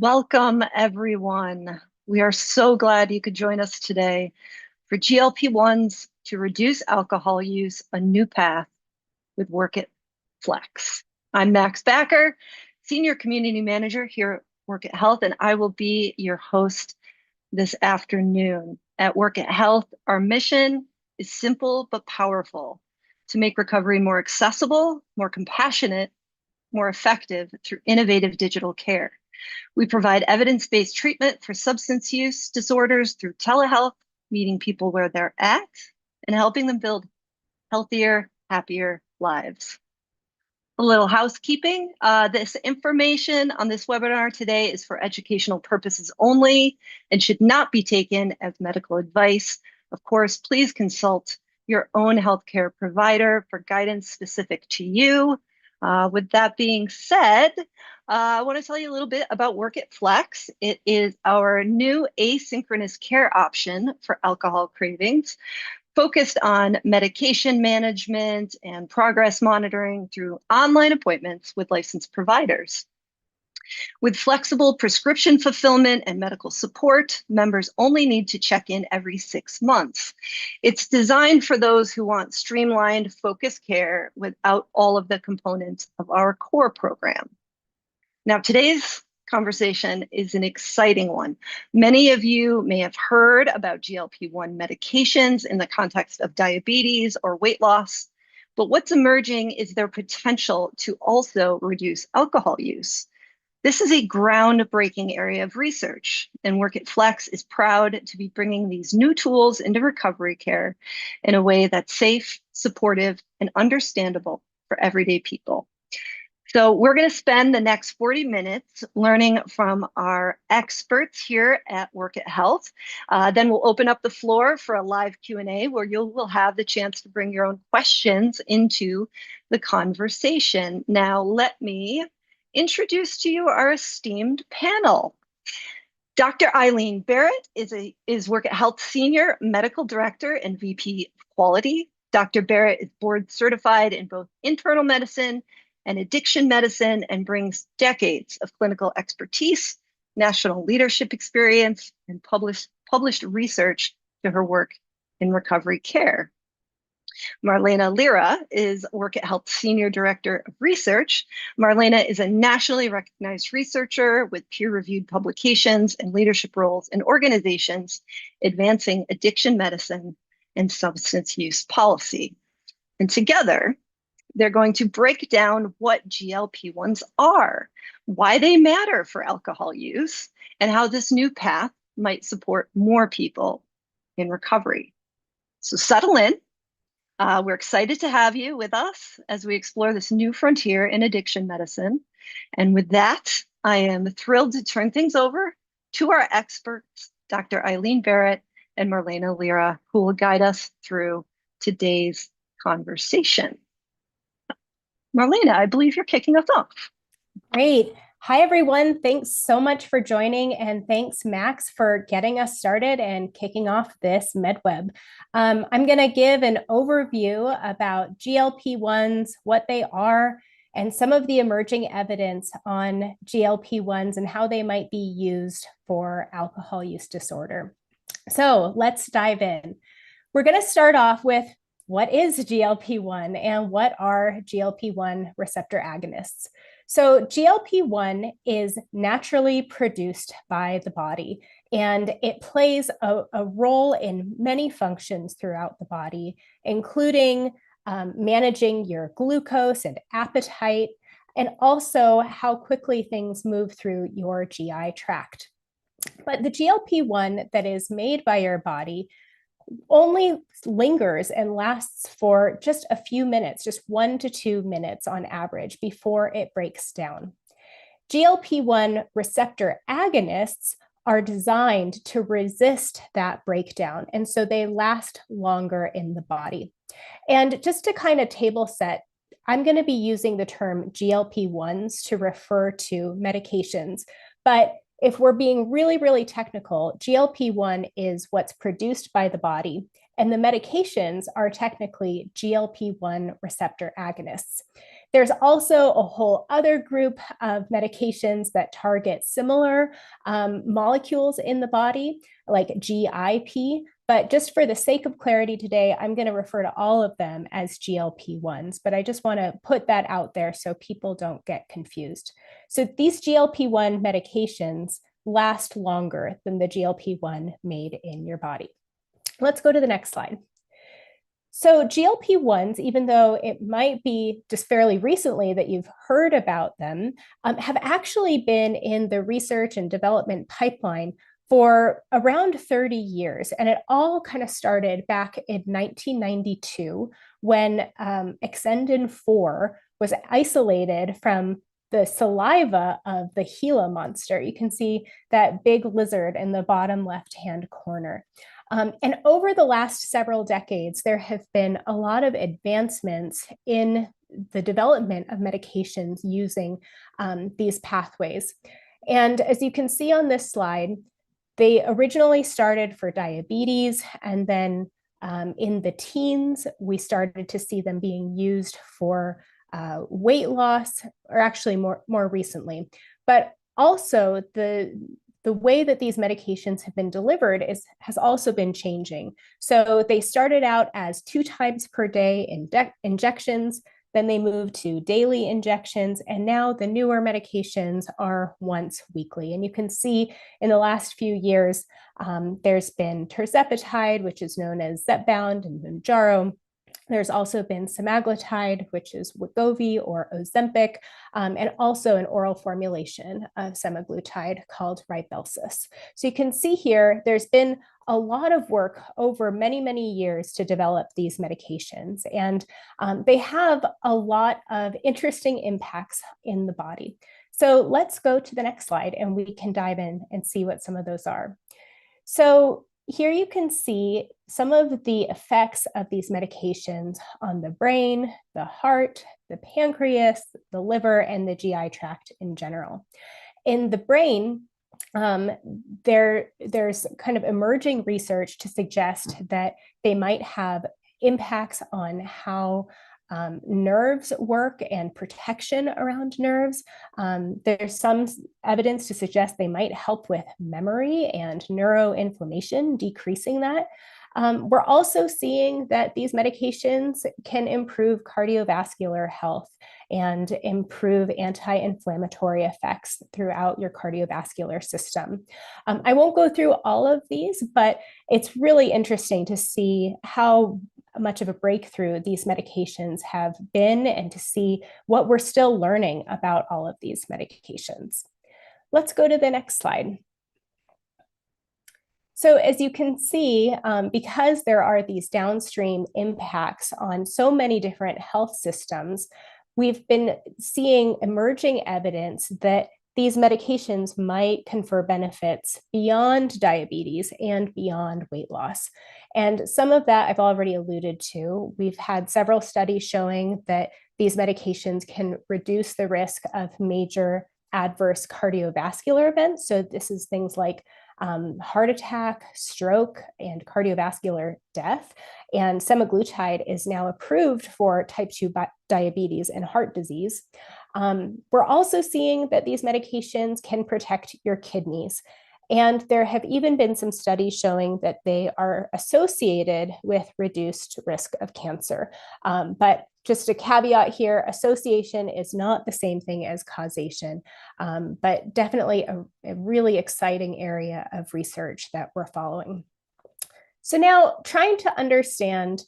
Welcome, everyone. We are so glad you could join us today for GLP-1s to reduce alcohol use, a new path with Workit Flex. I'm Max Backer, Senior Community Manager here at Workit Health, and I will be your host this afternoon. At Workit Health, our mission is simple but powerful: to make recovery more accessible, more compassionate, more effective through innovative digital care. We provide evidence-based treatment for substance use disorders through telehealth, meeting people where they're at and helping them build healthier, happier lives. A little housekeeping. This information on this webinar today is for educational purposes only and should not be taken as medical advice. Of course, please consult your own healthcare provider for guidance specific to you. With that being said, I want to tell you a little bit about Workit Flex. It is our new asynchronous care option for alcohol cravings, focused on medication management and progress monitoring through online appointments with licensed providers. With flexible prescription fulfillment and medical support, members only need to check in every 6 months. It's designed for those who want streamlined, focused care without all of the components of our core program. Now, today's conversation is an exciting one. Many of you may have heard about GLP-1 medications in the context of diabetes or weight loss, but what's emerging is their potential to also reduce alcohol use. This is a groundbreaking area of research, and Workit Flex is proud to be bringing these new tools into recovery care in a way that's safe, supportive, and understandable for everyday people. So we're going to spend the next 40 minutes learning from our experts here at Workit Health. Then we'll open up the floor for a live Q&A where you will have the chance to bring your own questions into the conversation. Now, let me introduce to you our esteemed panel. Dr. Eileen Barrett is Workit Health Senior Medical Director and VP of Quality. Dr. Barrett is board certified in both internal medicine and addiction medicine and brings decades of clinical expertise, national leadership experience, and published research to her work in recovery care. Marlene Lira is Workit Health Senior Director of Research. Marlene is a nationally recognized researcher with peer-reviewed publications and leadership roles in organizations advancing addiction medicine and substance use policy. And together, they're going to break down what GLP-1s are, why they matter for alcohol use, and how this new path might support more people in recovery. So settle in. We're excited to have you with us as we explore this new frontier in addiction medicine. And with that, I am thrilled to turn things over to our experts, Dr. Eileen Barrett and Marlene Lira, who will guide us through today's conversation. Marlene, I believe you're kicking us off. Great. Hi, everyone. Thanks so much for joining, and thanks, Max, for getting us started and kicking off this MedWeb. I'm going to give an overview about GLP-1s, what they are, and some of the emerging evidence on GLP-1s and how they might be used for alcohol use disorder. So let's dive in. We're going to start off with what is GLP-1 and what are GLP-1 receptor agonists? So GLP-1 is naturally produced by the body, and it plays a role in many functions throughout the body, including managing your glucose and appetite, and also how quickly things move through your GI tract. But the GLP-1 that is made by your body only lingers and lasts for just a few minutes, just 1 to 2 minutes on average before it breaks down. GLP-1 receptor agonists are designed to resist that breakdown, and so they last longer in the body. And just to kind of table set, I'm going to be using the term GLP-1s to refer to medications, but if we're being really, really technical, GLP-1 is what's produced by the body, and the medications are technically GLP-1 receptor agonists. There's also a whole other group of medications that target similar molecules in the body, like GIP. But just for the sake of clarity today, I'm going to refer to all of them as GLP-1s, but I just want to put that out there so people don't get confused. So these GLP-1 medications last longer than the GLP-1 made in your body. Let's go to the next slide. So GLP-1s, even though it might be just fairly recently that you've heard about them, have actually been in the research and development pipeline for around 30 years. And it all kind of started back in 1992 when Exendin 4 was isolated from the saliva of the Gila monster. You can see that big lizard in the bottom left-hand corner. And over the last several decades, there have been a lot of advancements in the development of medications using these pathways. And as you can see on this slide, they originally started for diabetes, and then in the teens, we started to see them being used for weight loss, or actually more recently. But also the way that these medications have been delivered has also been changing. So they started out as 2 times per day injections, then they moved to daily injections, and now the newer medications are once weekly. And you can see in the last few years, there's been tirzepatide, which is known as Zepbound and Mounjaro. There's also been semaglutide, which is Wegovy or Ozempic, and also an oral formulation of semaglutide called Rybelsus. So you can see here, there's been a lot of work over many, many years to develop these medications, and they have a lot of interesting impacts in the body. So let's go to the next slide and we can dive in and see what some of those are. So here you can see some of the effects of these medications on the brain, the heart, the pancreas, the liver, and the GI tract in general. In the brain, there's kind of emerging research to suggest that they might have impacts on how nerves work and protection around nerves. There's some evidence to suggest they might help with memory and neuroinflammation, decreasing that. We're also seeing that these medications can improve cardiovascular health and improve anti-inflammatory effects throughout your cardiovascular system. I won't go through all of these, but it's really interesting to see how much of a breakthrough these medications have been and to see what we're still learning about all of these medications. Let's go to the next slide. So as you can see, because there are these downstream impacts on so many different health systems, we've been seeing emerging evidence that these medications might confer benefits beyond diabetes and beyond weight loss. And some of that I've already alluded to. We've had several studies showing that these medications can reduce the risk of major adverse cardiovascular events. So this is things like heart attack, stroke, and cardiovascular death. And semaglutide is now approved for type 2 diabetes and heart disease. We're also seeing that these medications can protect your kidneys. And there have even been some studies showing that they are associated with reduced risk of cancer. But just a caveat here, association is not the same thing as causation, but definitely a really exciting area of research that we're following. So now trying to understand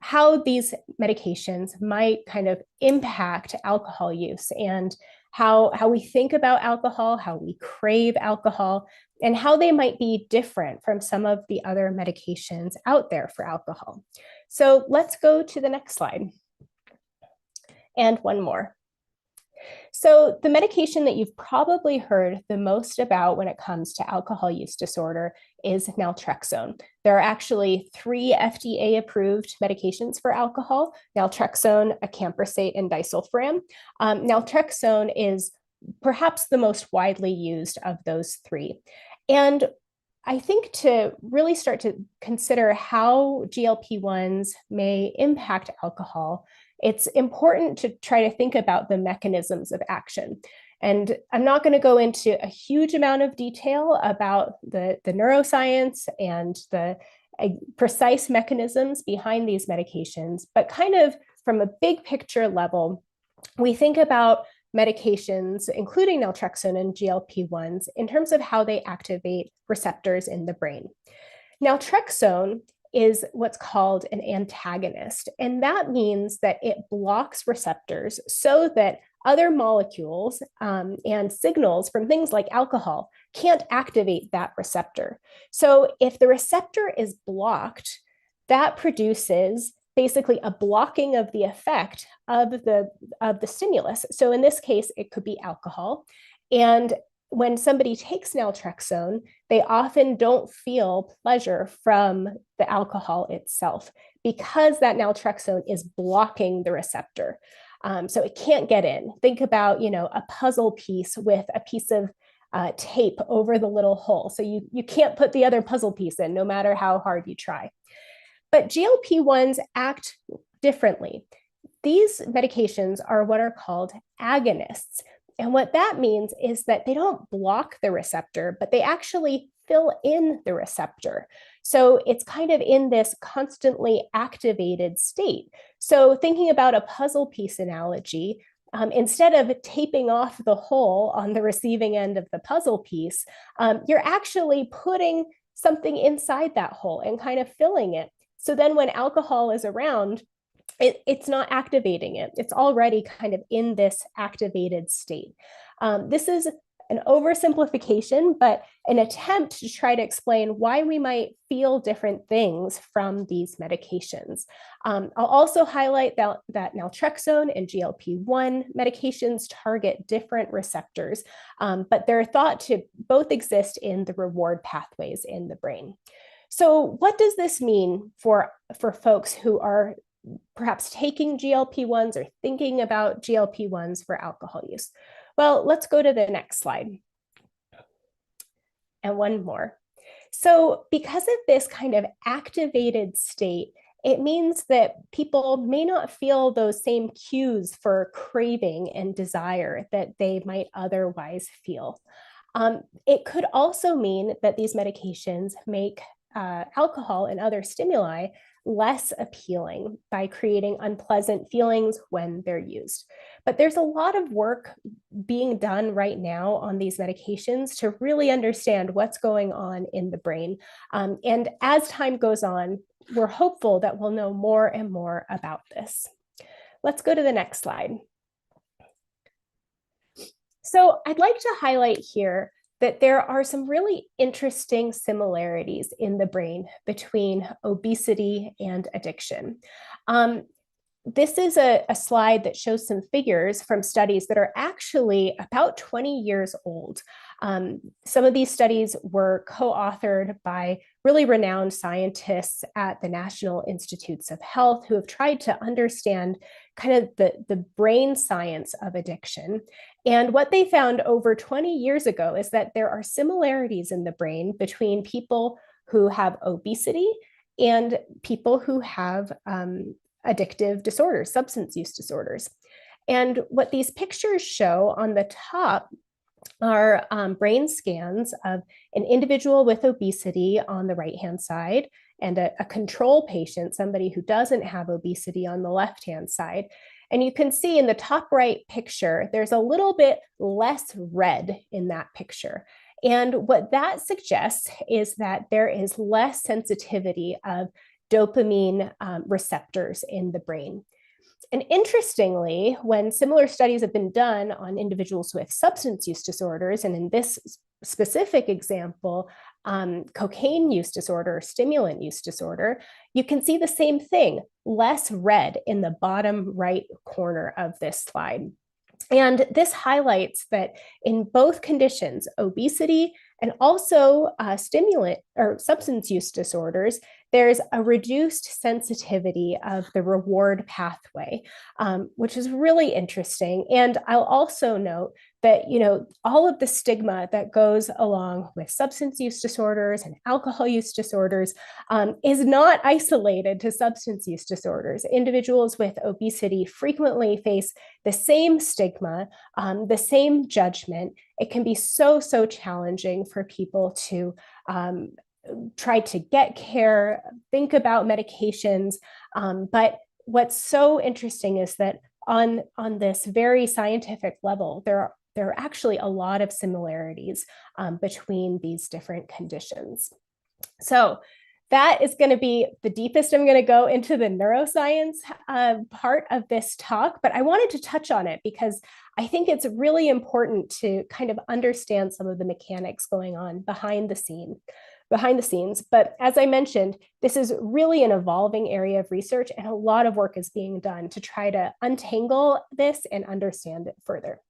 how these medications might kind of impact alcohol use and how we think about alcohol, how we crave alcohol, and how they might be different from some of the other medications out there for alcohol. So let's go to the next slide. And one more. So the medication that you've probably heard the most about when it comes to alcohol use disorder is naltrexone. There are actually 3 FDA-approved medications for alcohol: naltrexone, acamprosate, and disulfiram. Naltrexone is perhaps the most widely used of those 3. And I think to really start to consider how GLP-1s may impact alcohol, it's important to try to think about the mechanisms of action. And I'm not going to go into a huge amount of detail about the neuroscience and the precise mechanisms behind these medications, but kind of from a big picture level, we think about medications, including naltrexone and GLP-1s, in terms of how they activate receptors in the brain. Naltrexone is what's called an antagonist, and that means that it blocks receptors so that other molecules and signals from things like alcohol can't activate that receptor. So if the receptor is blocked, that produces basically a blocking of the effect of the stimulus. So in this case, it could be alcohol. And when somebody takes naltrexone, they often don't feel pleasure from the alcohol itself because that naltrexone is blocking the receptor. So it can't get in. Think about, a puzzle piece with a piece of tape over the little hole. So you can't put the other puzzle piece in no matter how hard you try. But GLP-1s act differently. These medications are what are called agonists. And what that means is that they don't block the receptor, but they actually fill in the receptor. So it's kind of in this constantly activated state. So thinking about a puzzle piece analogy, instead of taping off the hole on the receiving end of the puzzle piece, you're actually putting something inside that hole and kind of filling it. So then when alcohol is around, it's not activating it. It's already kind of in this activated state. This is an oversimplification, but an attempt to try to explain why we might feel different things from these medications. I'll also highlight that naltrexone and GLP-1 medications target different receptors, but they're thought to both exist in the reward pathways in the brain. So what does this mean for folks who are perhaps taking GLP-1s or thinking about GLP-1s for alcohol use? Well, let's go to the next slide. And one more. So because of this kind of activated state, it means that people may not feel those same cues for craving and desire that they might otherwise feel. It could also mean that these medications make alcohol and other stimuli less appealing by creating unpleasant feelings when they're used. But there's a lot of work being done right now on these medications to really understand what's going on in the brain. And as time goes on, we're hopeful that we'll know more and more about this. Let's go to the next slide. So I'd like to highlight here that there are some really interesting similarities in the brain between obesity and addiction. This is a slide that shows some figures from studies that are actually about 20 years old. Some of these studies were co-authored by really renowned scientists at the National Institutes of Health who have tried to understand kind of the brain science of addiction. And what they found over 20 years ago is that there are similarities in the brain between people who have obesity and people who have addictive disorders, substance use disorders. And what these pictures show on the top are brain scans of an individual with obesity on the right-hand side and a control patient, somebody who doesn't have obesity, on the left-hand side. And you can see in the top right picture, there's a little bit less red in that picture. And what that suggests is that there is less sensitivity of dopamine receptors in the brain. And interestingly, when similar studies have been done on individuals with substance use disorders, and in this specific example, cocaine use disorder or stimulant use disorder, you can see the same thing, less red in the bottom right corner of this slide. And this highlights that in both conditions, obesity and also stimulant or substance use disorders, there's a reduced sensitivity of the reward pathway, which is really interesting. And I'll also note that, all of the stigma that goes along with substance use disorders and alcohol use disorders is not isolated to substance use disorders. Individuals with obesity frequently face the same stigma, the same judgment. It can be so challenging for people to try to get care, think about medications. But what's so interesting is that on this very scientific level, there are actually a lot of similarities between these different conditions. So that is going to be the deepest I'm going to go into the neuroscience part of this talk, but I wanted to touch on it because I think it's really important to kind of understand some of the mechanics going on behind the scenes. But as I mentioned, this is really an evolving area of research, and a lot of work is being done to try to untangle this and understand it further.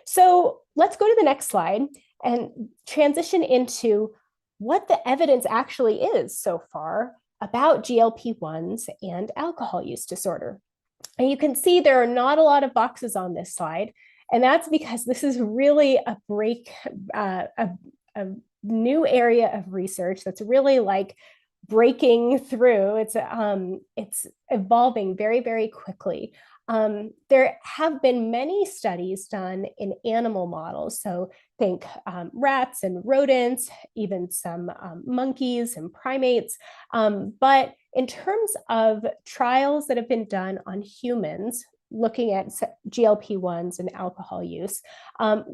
So let's go to the next slide and transition into what the evidence actually is so far about GLP-1s and alcohol use disorder. And you can see there are not a lot of boxes on this slide, and that's because this is really a new area of research that's really like breaking through. It's evolving very quickly. There have been many studies done in animal models. So think rats and rodents, even some monkeys and primates. But in terms of trials that have been done on humans, looking at GLP-1s and alcohol use,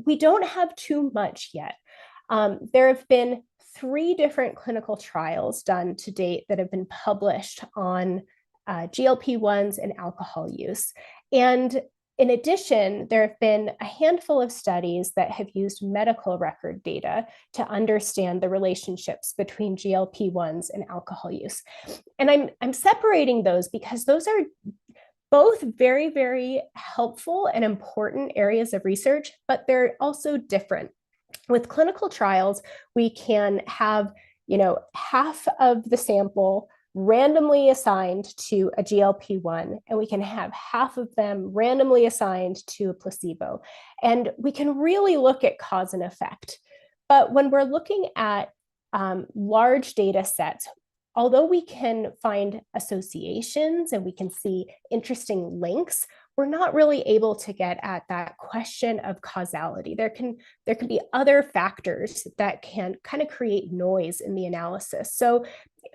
we don't have too much yet. There have been 3 different clinical trials done to date that have been published on GLP-1s and alcohol use. And in addition, there have been a handful of studies that have used medical record data to understand the relationships between GLP-1s and alcohol use. And I'm separating those because those are both very helpful and important areas of research, but they're also different. With clinical trials, we can have, half of the sample randomly assigned to a GLP-1, and we can have half of them randomly assigned to a placebo. And we can really look at cause and effect. But when we're looking at large data sets, although we can find associations and we can see interesting links, we're not really able to get at that question of causality. There can be other factors that can kind of create noise in the analysis. So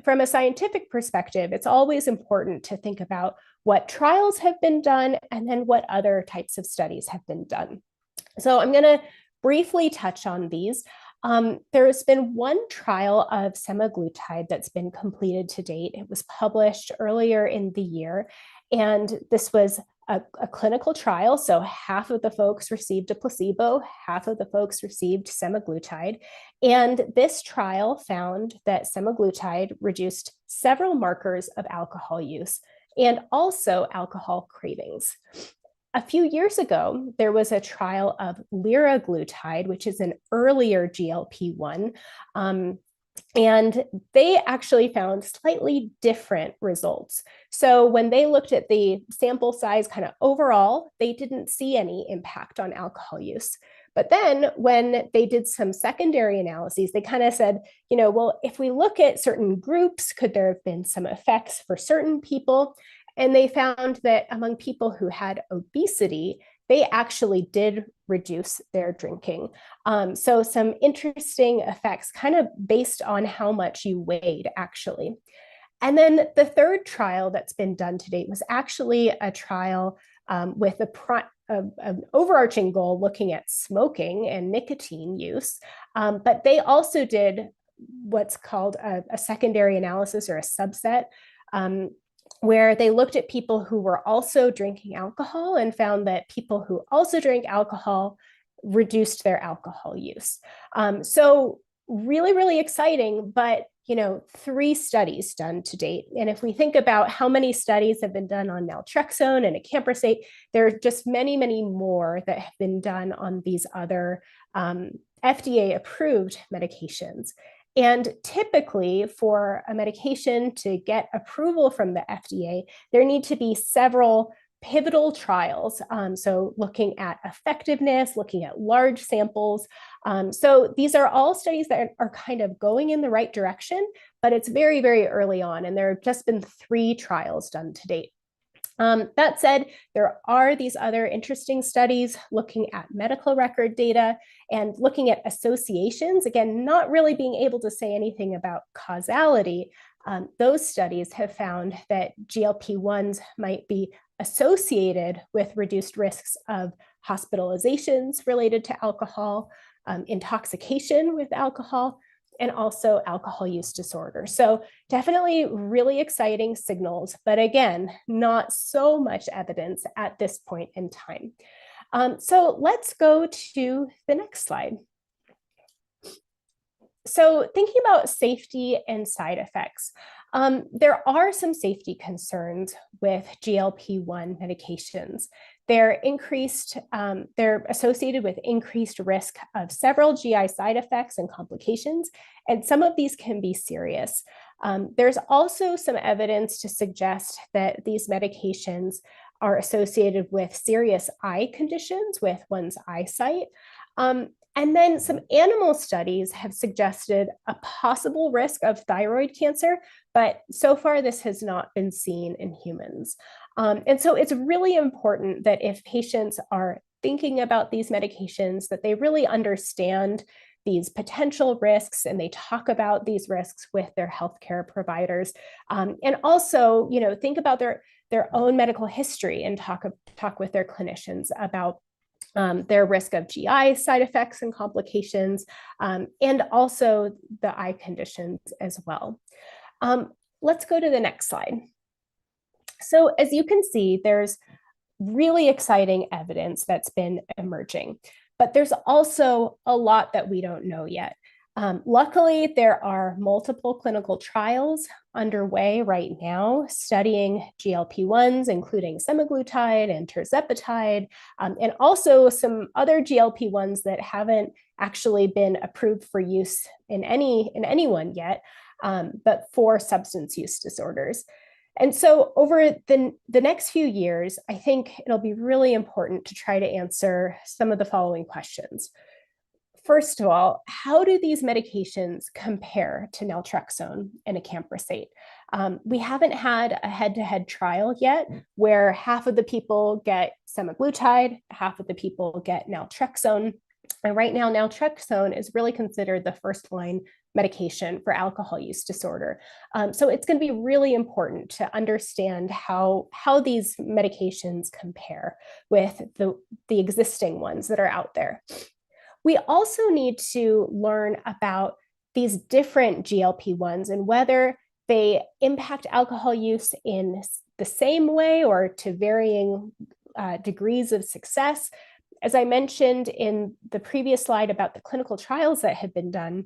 from a scientific perspective, it's always important to think about what trials have been done and then what other types of studies have been done. So I'm going to briefly touch on these. There has been one trial of semaglutide that's been completed to date. It was published earlier in the year, and this was a clinical trial. So half of the folks received a placebo, half of the folks received semaglutide. And this trial found that semaglutide reduced several markers of alcohol use and also alcohol cravings. A few years ago, there was a trial of liraglutide, which is an earlier GLP-1, and they actually found slightly different results. So when they looked at the sample size kind of overall, they didn't see any impact on alcohol use. But then when they did some secondary analyses, they kind of said, well, if we look at certain groups, could there have been some effects for certain people? And they found that among people who had obesity, they actually did reduce their drinking. So some interesting effects kind of based on how much you weighed, actually. And then the third trial that's been done to date was actually a trial with an overarching goal looking at smoking and nicotine use. But they also did what's called a secondary analysis or a subset, where they looked at people who were also drinking alcohol and found that people who also drank alcohol reduced their alcohol use. So really exciting, but 3 studies done to date. And if we think about how many studies have been done on naltrexone and acamprosate, there are just many more that have been done on these other FDA approved medications. And typically for a medication to get approval from the FDA, there need to be several pivotal trials. So looking at effectiveness, looking at large samples. So these are all studies that are kind of going in the right direction, but it's very, very early on. And there have just been 3 trials done to date. That said, there are these other interesting studies looking at medical record data and looking at associations, again, not really being able to say anything about causality. Those studies have found that GLP-1s might be associated with reduced risks of hospitalizations related to alcohol, intoxication with alcohol, and also alcohol use disorder. So definitely really exciting signals, but again, not so much evidence at this point in time. So let's go to the next slide. So thinking about safety and side effects, there are some safety concerns with GLP-1 medications. They're associated with increased risk of several GI side effects and complications, and some of these can be serious. There's also some evidence to suggest that these medications are associated with serious eye conditions with one's eyesight. And then some animal studies have suggested a possible risk of thyroid cancer, but so far this has not been seen in humans. And so it's really important that if patients are thinking about these medications, that they really understand these potential risks and they talk about these risks with their healthcare providers. And also, think about their own medical history and talk with their clinicians about their risk of GI side effects and complications, and also the eye conditions as well. Let's go to the next slide. So as you can see, there's really exciting evidence that's been emerging, but there's also a lot that we don't know yet. Luckily, there are multiple clinical trials underway right now studying GLP-1s, including semaglutide and tirzepatide, and also some other GLP-1s that haven't actually been approved for use in anyone yet, but for substance use disorders. And so over the next few years, I think it'll be really important to try to answer some of the following questions. First of all, how do these medications compare to naltrexone and acamprosate? We haven't had a head-to-head trial yet where half of the people get semaglutide, half of the people get naltrexone. And right now, naltrexone is really considered the first-line medication for alcohol use disorder. So it's going to be really important to understand how these medications compare with the existing ones that are out there. We also need to learn about these different GLP-1s and whether they impact alcohol use in the same way or to varying degrees of success. As I mentioned in the previous slide about the clinical trials that had been done,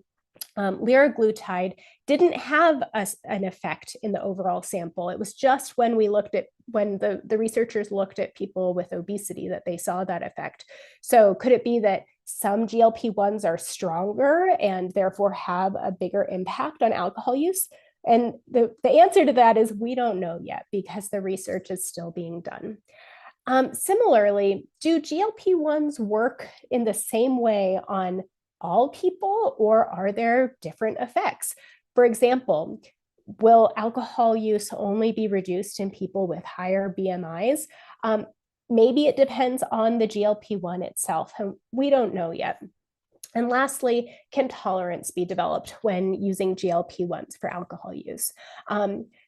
liraglutide didn't have an effect in the overall sample. It was just when the researchers looked at people with obesity that they saw that effect. So could it be that some GLP-1s are stronger and therefore have a bigger impact on alcohol use? And the answer to that is we don't know yet because the research is still being done. Similarly, do GLP-1s work in the same way on all people, or are there different effects? For example, will alcohol use only be reduced in people with higher BMIs? Maybe it depends on the GLP-1 itself, and we don't know yet. And lastly, can tolerance be developed when using GLP-1s for alcohol use?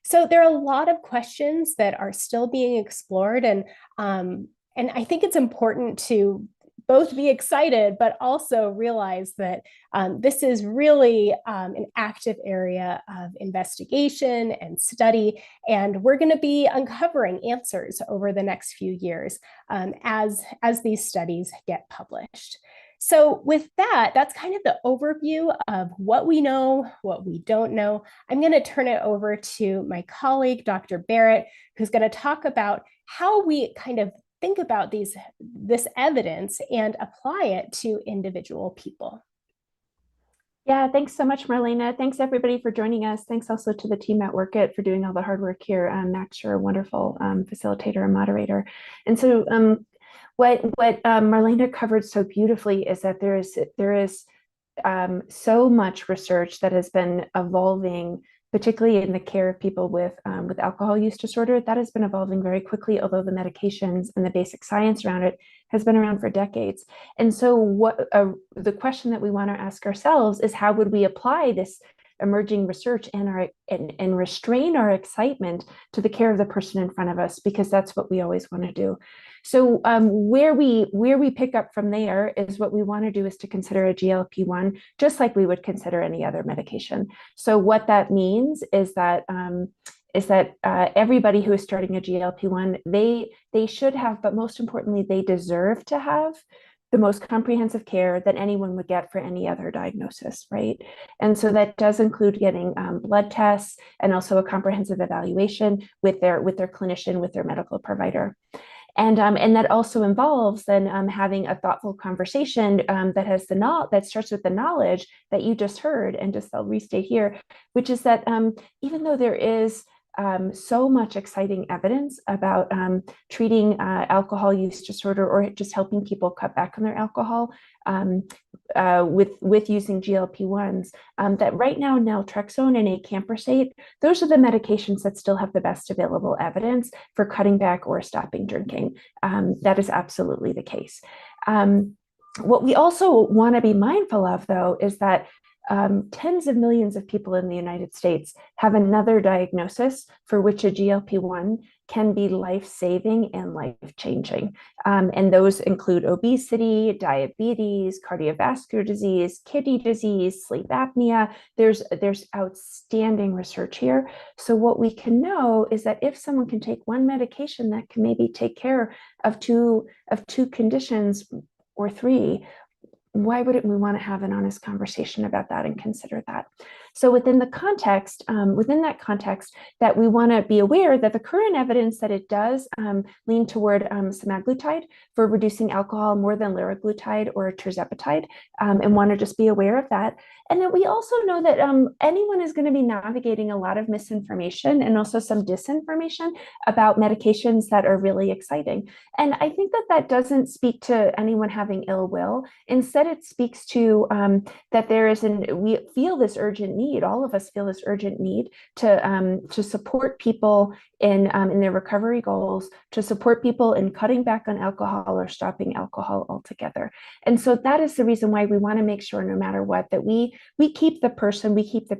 So there are a lot of questions that are still being explored, and I think it's important to both be excited, but also realize that this is really an active area of investigation and study, and we're going to be uncovering answers over the next few years as these studies get published. So with that, that's kind of the overview of what we know, what we don't know. I'm going to turn it over to my colleague, Dr. Barrett, who's going to talk about how we kind of think about this evidence and apply it to individual people. Yeah, thanks so much, Marlene. Thanks everybody for joining us. Thanks also to the team at Workit for doing all the hard work here. Max, you're a wonderful facilitator and moderator. And so what Marlene covered so beautifully is that there is so much research that has been evolving, particularly in the care of people with alcohol use disorder. That has been evolving very quickly, although the medications and the basic science around it has been around for decades. And so the question that we want to ask ourselves is, how would we apply this emerging research and restrain our excitement to the care of the person in front of us, because that's what we always want to do. So where we pick up from there is what we want to do is to consider a GLP-1 just like we would consider any other medication. So what that means is that everybody who is starting a GLP-1, they should have, but most importantly, they deserve to have the most comprehensive care that anyone would get for any other diagnosis, right? And so that does include getting blood tests and also a comprehensive evaluation with their clinician, with their medical provider. And that also involves then having a thoughtful conversation that starts with the knowledge that you just heard, and just I'll restate here, which is that even though there is so much exciting evidence about treating alcohol use disorder, or just helping people cut back on their alcohol with using GLP-1s, that right now naltrexone and acamprosate, those are the medications that still have the best available evidence for cutting back or stopping drinking. That is absolutely the case. What we also want to be mindful of, though, is that tens of millions of people in the United States have another diagnosis for which a GLP-1 can be life-saving and life-changing. And those include obesity, diabetes, cardiovascular disease, kidney disease, sleep apnea. There's outstanding research here. So what we can know is that if someone can take one medication that can maybe take care of two conditions or three, why wouldn't we want to have an honest conversation about that and consider that? So within that context, that we want to be aware that the current evidence that it does lean toward semaglutide for reducing alcohol more than liraglutide or tirzepatide, and want to just be aware of that. And then we also know that anyone is going to be navigating a lot of misinformation and also some disinformation about medications that are really exciting. And I think that doesn't speak to anyone having ill will. Instead, it speaks to that we feel this urgent need. All of us feel this urgent need to support people in their recovery goals, to support people in cutting back on alcohol or stopping alcohol altogether. And so that is the reason why we want to make sure, no matter what, that we keep the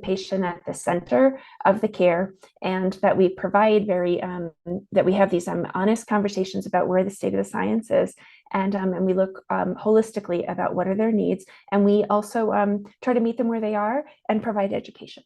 patient at the center of the care, and that we provide that we have these honest conversations about where the state of the science is, and we look holistically about what are their needs, and we also try to meet them where they are and provide education.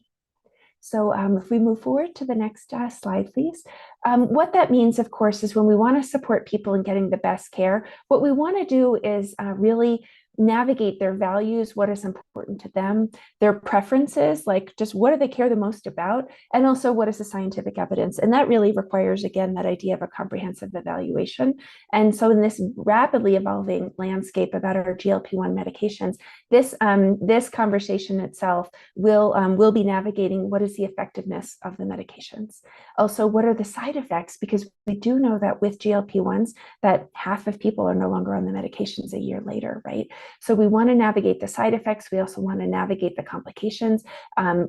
So if we move forward to the next slide, please. What that means, of course, is when we want to support people in getting the best care, what we want to do is really navigate their values, what is important to them, their preferences, like just what do they care the most about, and also what is the scientific evidence. And that really requires, again, that idea of a comprehensive evaluation. And so in this rapidly evolving landscape about our GLP-1 medications, this conversation itself will be navigating what is the effectiveness of the medications. Also, what are the side effects? Because we do know that with GLP-1s, that half of people are no longer on the medications a year later, right? So we want to navigate the side effects. We also want to navigate the complications,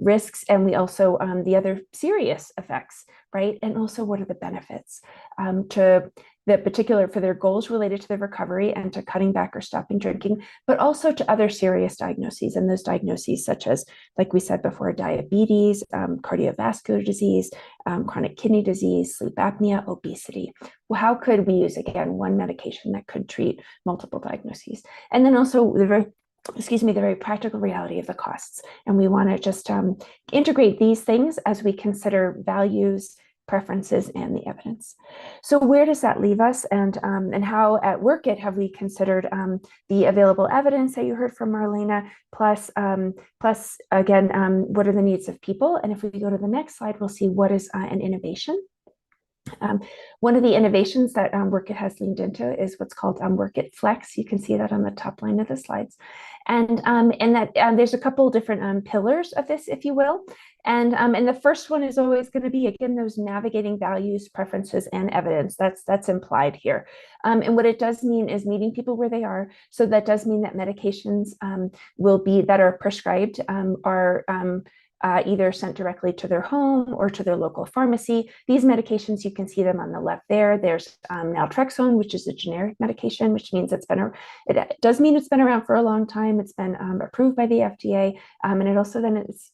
risks, and we also the other serious effects, right? And also, what are the benefits to the particular for their goals related to their recovery and to cutting back or stopping drinking, but also to other serious diagnoses. And those diagnoses, such as, like we said before, diabetes, cardiovascular disease, chronic kidney disease, sleep apnea, obesity. Well, how could we use, again, one medication that could treat multiple diagnoses? And then also the very practical reality of the costs. And we want to just integrate these things as we consider values, preferences, and the evidence. So where does that leave us, and how at Workit have we considered the available evidence that you heard from Marlene, plus again, what are the needs of people? And if we go to the next slide, we'll see what is an innovation. One of the innovations that Workit has leaned into is what's called Workit Flex. You can see that on the top line of the slides. And that there's a couple different pillars of this, if you will. And the first one is always going to be, again, those navigating values, preferences, and evidence. That's implied here. And what it does mean is meeting people where they are. So that does mean that medications that are prescribed are either sent directly to their home or to their local pharmacy. These medications, you can see them on the left there. There's naltrexone, which is a generic medication, which means it does mean it's been around for a long time. It's been approved by the FDA, and it also then it's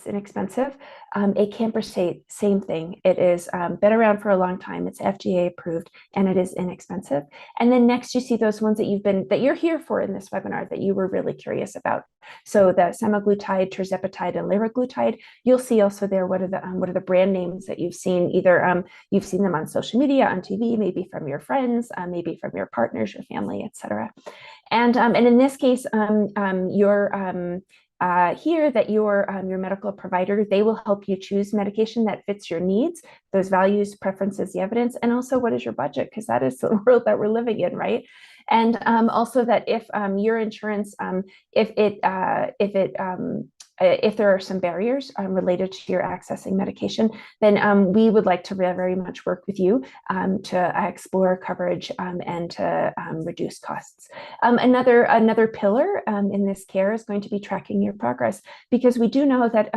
inexpensive. Acamprosate, same thing. It is been around for a long time. It's FDA approved, and it is inexpensive. And then next, you see those ones that you're here for in this webinar that you were really curious about. So the semaglutide, tirzepatide, and liraglutide. You'll see also there what are the brand names that you've seen. Either you've seen them on social media, on TV, maybe from your friends, maybe from your partners, your family, etc. And in this case, here that your medical provider, they will help you choose medication that fits your needs, those values, preferences, the evidence, and also what is your budget, because that is the world that we're living in, right? And also that if your insurance, if there are some barriers related to your accessing medication, then we would like to very much work with you to explore coverage and to reduce costs. Another pillar in this care is going to be tracking your progress, because we do know that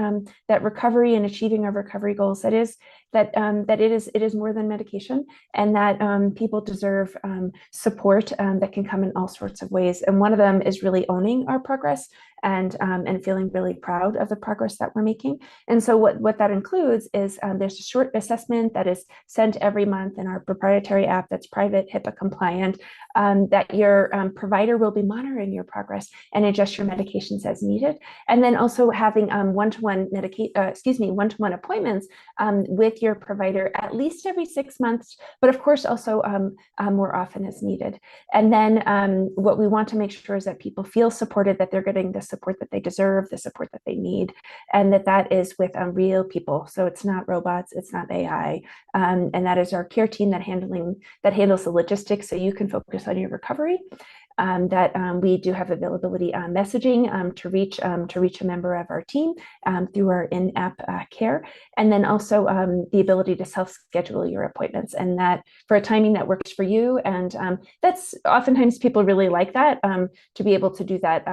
that recovery and achieving our recovery goals, that it is more than medication, and that people deserve support that can come in all sorts of ways. And one of them is really owning our progress and feeling really proud of the progress that we're making. And so what that includes is there's a short assessment that is sent every month in our proprietary app that's private, HIPAA compliant, that your provider will be monitoring your progress and adjust your medications as needed. And then also having one-to-one appointments with your provider at least every 6 months, but of course also more often as needed. And then what we want to make sure is that people feel supported, that they're getting the support that they deserve, the support that they need, and that is with real people. So it's not robots, it's not AI, and that is our care team that handles the logistics, so you can focus on your recovery. We do have availability on messaging to reach a member of our team through our in-app care, and then also the ability to self-schedule your appointments, and that for a timing that works for you. And that's oftentimes people really like that, to be able to do that.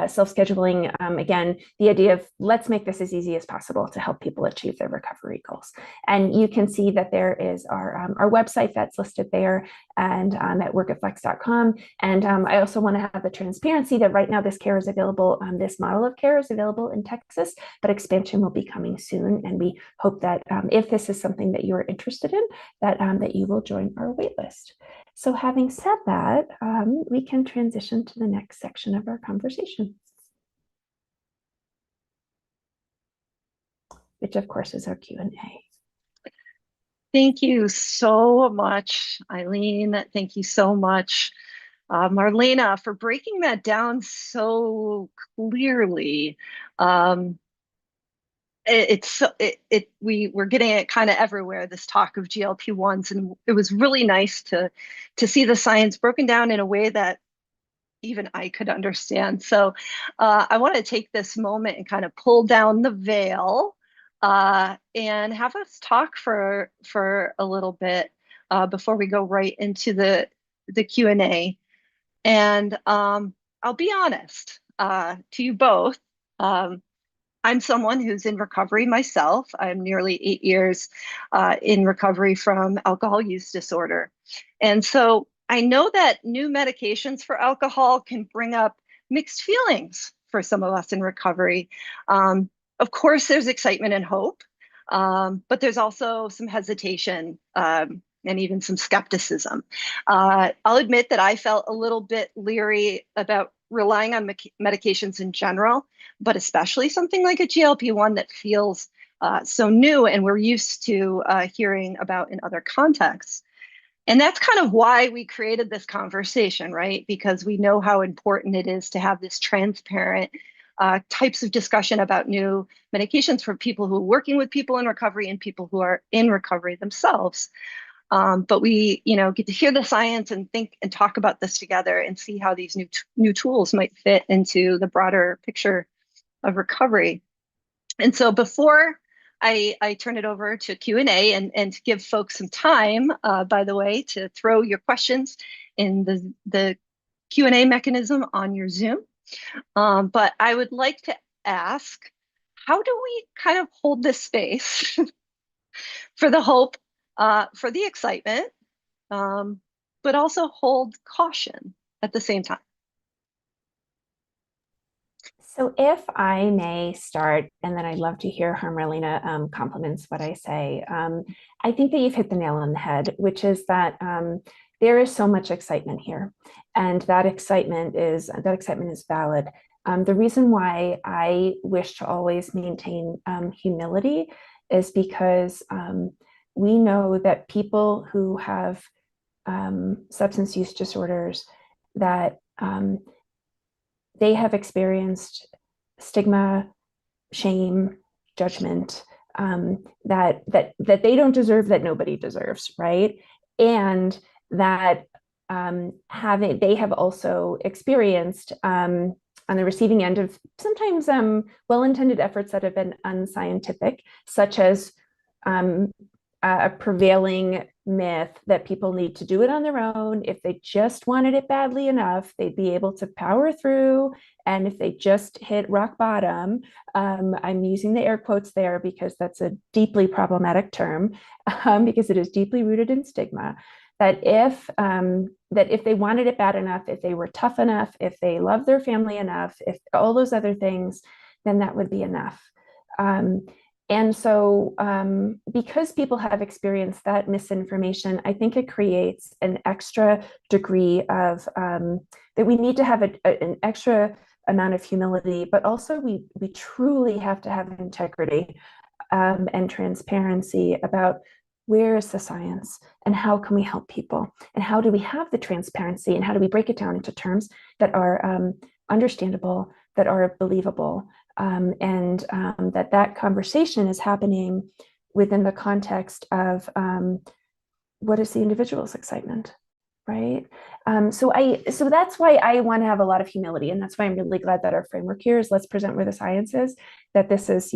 Self-scheduling, again, the idea of let's make this as easy as possible to help people achieve their recovery goals. And you can see that there is our website that's listed there, and at workitflex.com. And I also want to have the transparency that right now this care is available, this model of care is available in Texas, but expansion will be coming soon. And we hope that if this is something that you're interested in, that you will join our waitlist. So having said that, we can transition to the next section of our conversation, which of course is our Q&A. Thank you so much, Eileen. Thank you so much, Marlene, for breaking that down so clearly. We're getting it kind of everywhere, this talk of GLP-1s, and it was really nice to see the science broken down in a way that even I could understand. So I want to take this moment and kind of pull down the veil and have us talk for a little bit before we go right into the Q&A. And I'll be honest to you both. I'm someone who's in recovery myself. I'm nearly 8 years in recovery from alcohol use disorder. And so I know that new medications for alcohol can bring up mixed feelings for some of us in recovery. Of course, there's excitement and hope, but there's also some hesitation and even some skepticism. I'll admit that I felt a little bit leery about relying on medications in general, but especially something like a GLP-1 that feels so new and we're used to hearing about in other contexts. And that's kind of why we created this conversation, right? Because we know how important it is to have this transparent types of discussion about new medications for people who are working with people in recovery and people who are in recovery themselves. But we, get to hear the science and think and talk about this together and see how these new tools might fit into the broader picture of recovery. And so before I turn it over to Q&A and to give folks some time, by the way, to throw your questions in the Q&A mechanism on your Zoom. But I would like to ask, how do we kind of hold this space for the hope, for the excitement, but also hold caution at the same time? So if I may start, and then I'd love to hear how Marlene compliments what I say. I think that you've hit the nail on the head, which is that there is so much excitement here, and that excitement is valid. The reason why I wish to always maintain humility is because we know that people who have substance use disorders, that they have experienced stigma, shame, judgment, that they don't deserve, that nobody deserves, right? And that they have also experienced on the receiving end of sometimes well-intended efforts that have been unscientific, such as a prevailing myth that people need to do it on their own. If they just wanted it badly enough, they'd be able to power through. And if they just hit rock bottom, I'm using the air quotes there because that's a deeply problematic term, because it is deeply rooted in stigma, that if they wanted it bad enough, if they were tough enough, if they loved their family enough, if all those other things, then that would be enough. And so because people have experienced that misinformation, I think it creates an extra degree of that we need to have an extra amount of humility, but also we truly have to have integrity and transparency about where is the science and how can we help people, and how do we have the transparency, and how do we break it down into terms that are understandable, that are believable. And that conversation is happening within the context of what is the individual's excitement, right? So that's why I want to have a lot of humility, and that's why I'm really glad that our framework here is let's present where the science is. That this is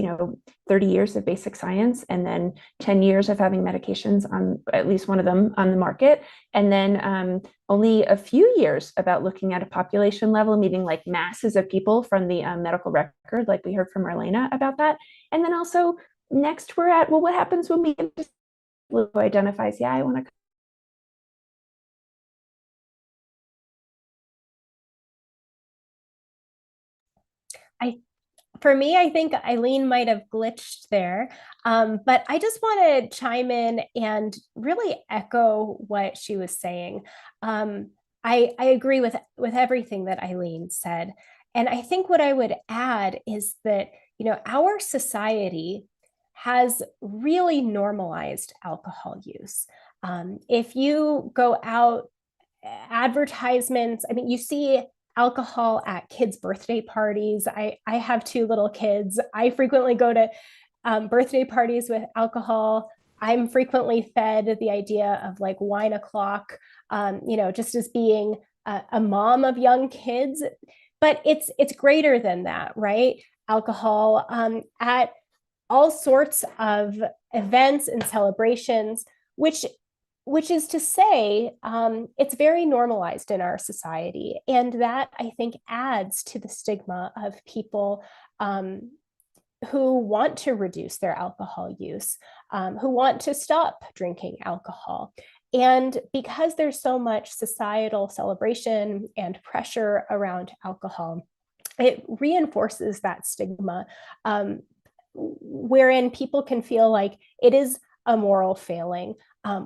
30 years of basic science, and then 10 years of having medications on at least one of them on the market, and then only a few years about looking at a population level, meaning like masses of people from the medical record, like we heard from Marlene about that. And then also next we're at, well, what happens when we who identifies, yeah, I want to. For me, I think Eileen might have glitched there, but I just want to chime in and really echo what she was saying. I agree with everything that Eileen said, and I think what I would add is that our society has really normalized alcohol use. If you go out, advertisements, I mean, you see alcohol at kids' birthday parties. I have two little kids. I frequently go to birthday parties with alcohol. I'm frequently fed the idea of like wine o'clock, just as being a mom of young kids. But it's greater than that, right? Alcohol at all sorts of events and celebrations, which is to say, it's very normalized in our society. And that, I think, adds to the stigma of people who want to reduce their alcohol use, who want to stop drinking alcohol. And because there's so much societal celebration and pressure around alcohol, it reinforces that stigma, wherein people can feel like it is a moral failing,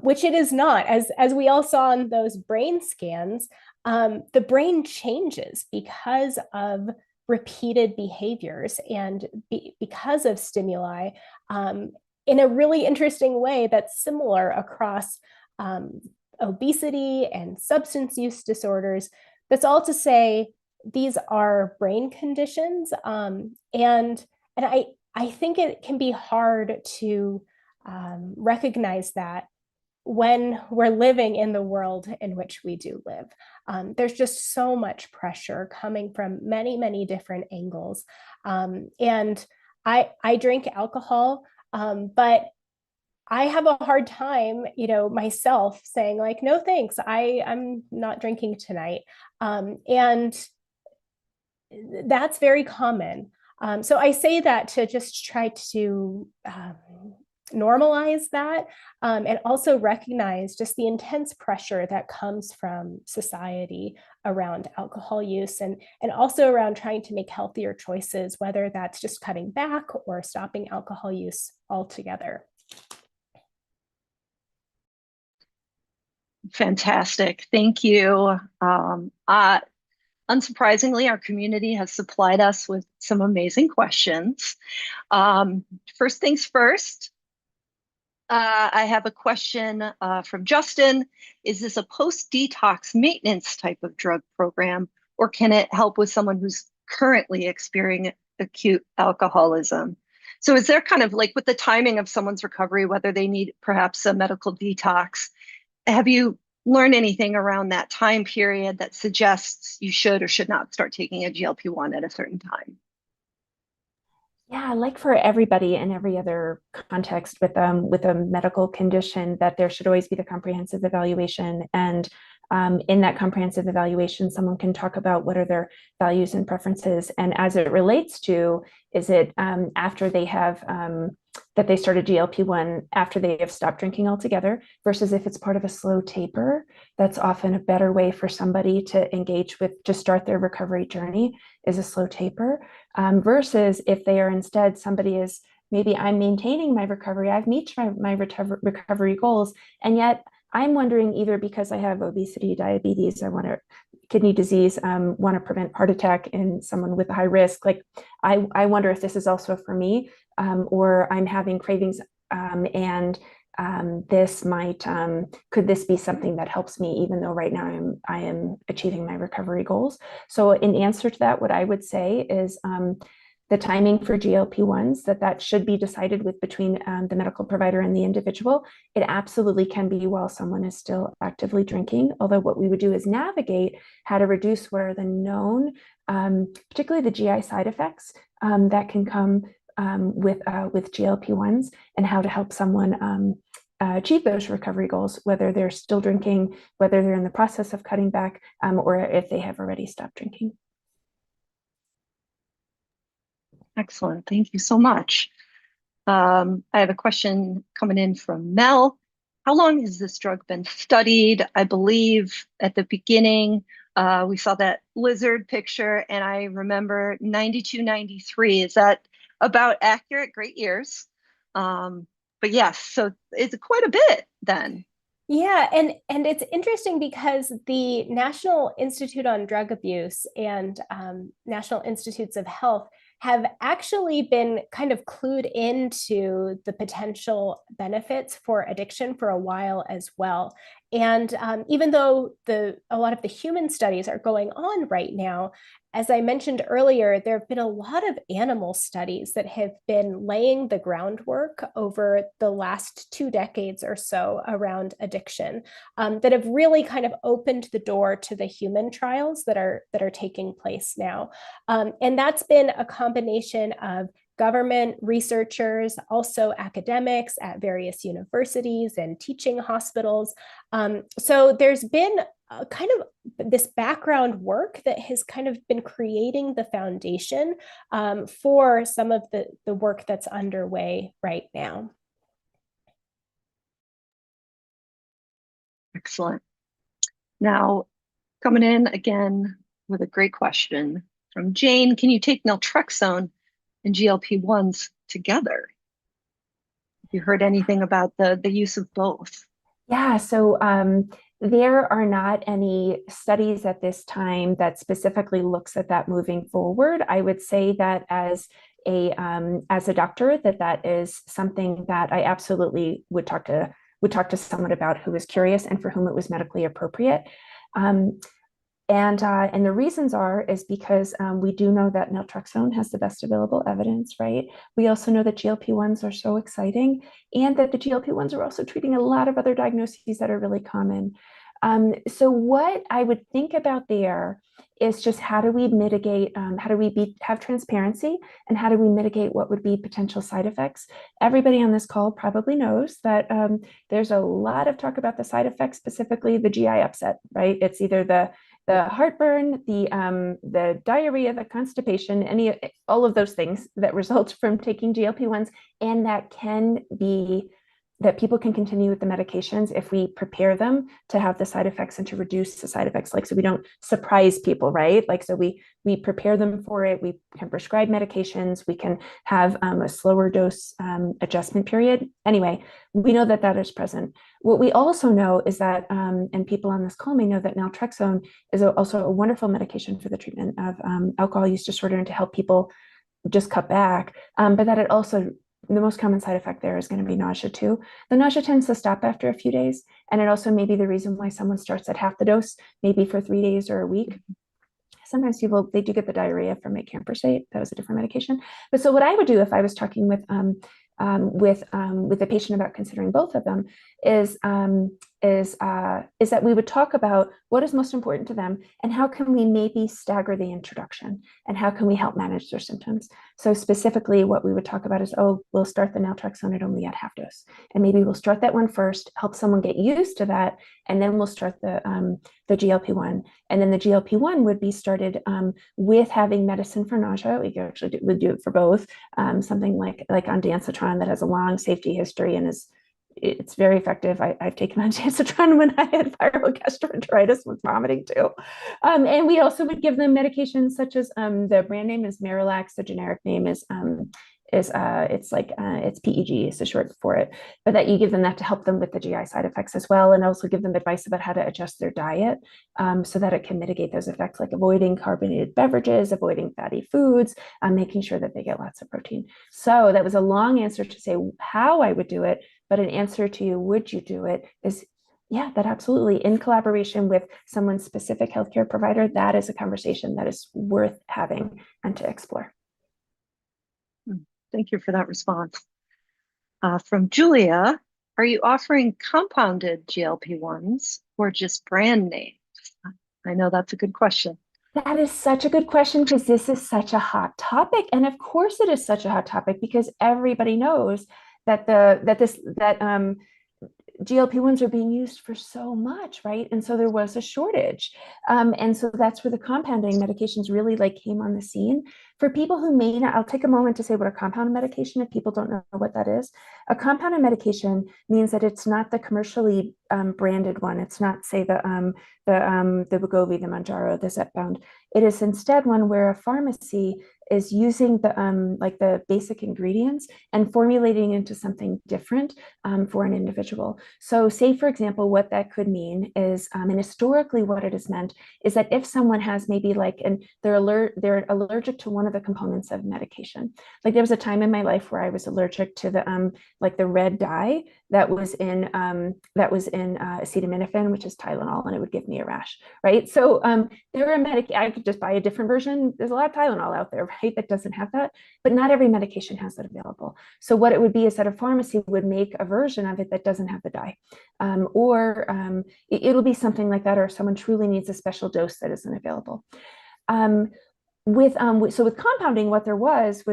which it is not. As we all saw in those brain scans, the brain changes because of repeated behaviors and because of stimuli in a really interesting way that's similar across obesity and substance use disorders. That's all to say, these are brain conditions, and I think it can be hard to recognize that when we're living in the world in which we do live. There's just so much pressure coming from many, many different angles. And I drink alcohol, but I have a hard time, myself saying like, no, thanks, I'm not drinking tonight. And that's very common. So I say that to just try to normalize that, and also recognize just the intense pressure that comes from society around alcohol use, and also around trying to make healthier choices, whether that's just cutting back or stopping alcohol use altogether. Fantastic. Thank you. Unsurprisingly, our community has supplied us with some amazing questions. First things first, I have a question from Justin. Is this a post-detox maintenance type of drug program, or can it help with someone who's currently experiencing acute alcoholism? So is there kind of like with the timing of someone's recovery, whether they need perhaps a medical detox, have you learned anything around that time period that suggests you should or should not start taking a GLP-1 at a certain time? Yeah, like for everybody in every other context with a medical condition, that there should always be the comprehensive evaluation. And in that comprehensive evaluation, someone can talk about what are their values and preferences. And as it relates to, is it after they have that they started GLP-1 after they have stopped drinking altogether, versus if it's part of a slow taper, that's often a better way for somebody to engage with, to start their recovery journey, is a slow taper, versus if they are instead, somebody is, maybe I'm maintaining my recovery, I've met my recovery goals, and yet I'm wondering, either because I have obesity, diabetes, I want to kidney disease, want to prevent heart attack in someone with a high risk. Like, I wonder if this is also for me, or I'm having cravings, and this might, could this be something that helps me, even though right now I am achieving my recovery goals? So in answer to that, what I would say is, the timing for GLP-1s, that should be decided with between the medical provider and the individual. It absolutely can be while someone is still actively drinking, although what we would do is navigate how to reduce what are the known, particularly the GI side effects that can come with GLP-1s, and how to help someone achieve those recovery goals, whether they're still drinking, whether they're in the process of cutting back, or if they have already stopped drinking. Excellent. Thank you so much. I have a question coming in from Mel. How long has this drug been studied? I believe at the beginning, we saw that lizard picture, and I remember 92, 93. Is that about accurate? Great years. But yes, so it's quite a bit then. Yeah, and it's interesting because the National Institute on Drug Abuse and National Institutes of Health have actually been kind of clued into the potential benefits for addiction for a while as well. And even though a lot of the human studies are going on right now, as I mentioned earlier, there have been a lot of animal studies that have been laying the groundwork over the last 2 decades or so around addiction, that have really kind of opened the door to the human trials that are taking place now. And that's been a combination of government researchers, also academics at various universities and teaching hospitals. So there's been kind of this background work that has kind of been creating the foundation for some of the work that's underway right now. Excellent. Now, coming in again with a great question from Jane. Can you take naltrexone and GLP-1s together? Have you heard anything about the use of both? Yeah, so there are not any studies at this time that specifically looks at that moving forward. I would say that as a doctor, that is something that I absolutely would talk to someone about who was curious and for whom it was medically appropriate. And the reasons is because we do know that naltrexone has the best available evidence, right? We also know that GLP-1s are so exciting, and that the GLP-1s are also treating a lot of other diagnoses that are really common. So what I would think about there is just how do we mitigate, how do we have transparency, and how do we mitigate what would be potential side effects? Everybody on this call probably knows that there's a lot of talk about the side effects, specifically the GI upset, right? It's either the heartburn, the diarrhea, the constipation, all of those things that result from taking GLP-1s, and that people can continue with the medications if we prepare them to have the side effects and to reduce the side effects, like, so we don't surprise people, right? Like, so we prepare them for it. We can prescribe medications. We can have a slower dose adjustment period. Anyway, we know that that is present. What we also know is that, and people on this call may know, that naltrexone is also a wonderful medication for the treatment of alcohol use disorder and to help people just cut back, but that it also, the most common side effect there is going to be nausea too. The nausea tends to stop after a few days, and it also may be the reason why someone starts at half the dose, maybe for 3 days or a week. Sometimes people, they do get the diarrhea from acamprosate. That was a different medication. But so what I would do if I was talking with a patient about considering both of them is that we would talk about what is most important to them, and how can we maybe stagger the introduction, and how can we help manage their symptoms. So specifically what we would talk about is, we'll start the naltrexone only at half dose, and maybe we'll start that one first, help someone get used to that, and then we'll start the GLP-1, and then the GLP-1 would be started with having medicine for nausea. We actually would do it for both, something like ondansetron that has a long safety history and it's very effective. I've taken ondansetron when I had viral gastroenteritis with vomiting too. And we also would give them medications such as, the brand name is Marilax. The generic name is it's PEG is the short for it, but that you give them that to help them with the GI side effects as well, and also give them advice about how to adjust their diet so that it can mitigate those effects, like avoiding carbonated beverages, avoiding fatty foods, making sure that they get lots of protein. So that was a long answer to say how I would do it, but an answer to would you do it is, yeah, that absolutely, in collaboration with someone's specific healthcare provider, that is a conversation that is worth having and to explore. Thank you for that response. From Julia, are you offering compounded GLP-1s or just brand names? I know that's a good question. That is such a good question, because this is such a hot topic. And of course it is such a hot topic because everybody knows that GLP-1s are being used for so much, right? And so there was a shortage. And so that's where the compounding medications really came on the scene. For people who may not, I'll take a moment to say what a compounded medication, if people don't know what that is. A compounded medication means that it's not the commercially branded one. It's not, say, the Wegovy, the Mounjaro, the Zepbound. It is instead one where a pharmacy is using the basic ingredients and formulating into something different for an individual. So say, for example, what that could mean is, and historically what it has meant is that if someone has maybe they're allergic to one of the components of medication. Like, there was a time in my life where I was allergic to the red dye that was in acetaminophen, which is Tylenol, and it would give me a rash, right? So there are I could just buy a different version. There's a lot of Tylenol out there, right, that doesn't have that, but not every medication has that available. So what it would be is that a pharmacy would make a version of it that doesn't have the dye, or it'll be something like that, or someone truly needs a special dose that isn't available. With compounding, what there was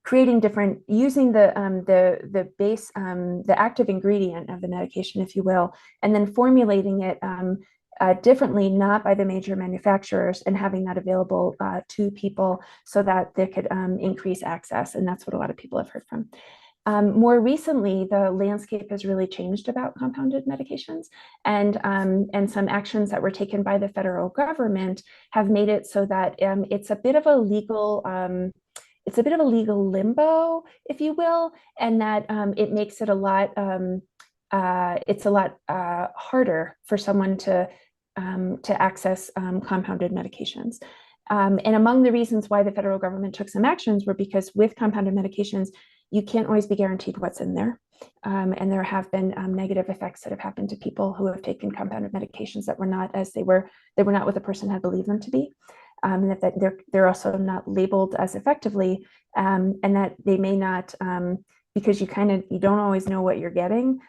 creating different, using the base, the active ingredient of the medication, if you will, and then formulating it differently, not by the major manufacturers, and having that available to people so that they could increase access. And that's what a lot of people have heard from. More recently, the landscape has really changed about compounded medications, and some actions that were taken by the federal government have made it so that it's a bit of a legal limbo, if you will, and that it makes it a lot harder for someone to access compounded medications. And among the reasons why the federal government took some actions were because with compounded medications, you can't always be guaranteed what's in there. And there have been negative effects that have happened to people who have taken compounded medications that were not as they were not what the person had believed them to be. And that they're also not labeled as effectively, and that they may not, because you don't always know what you're getting.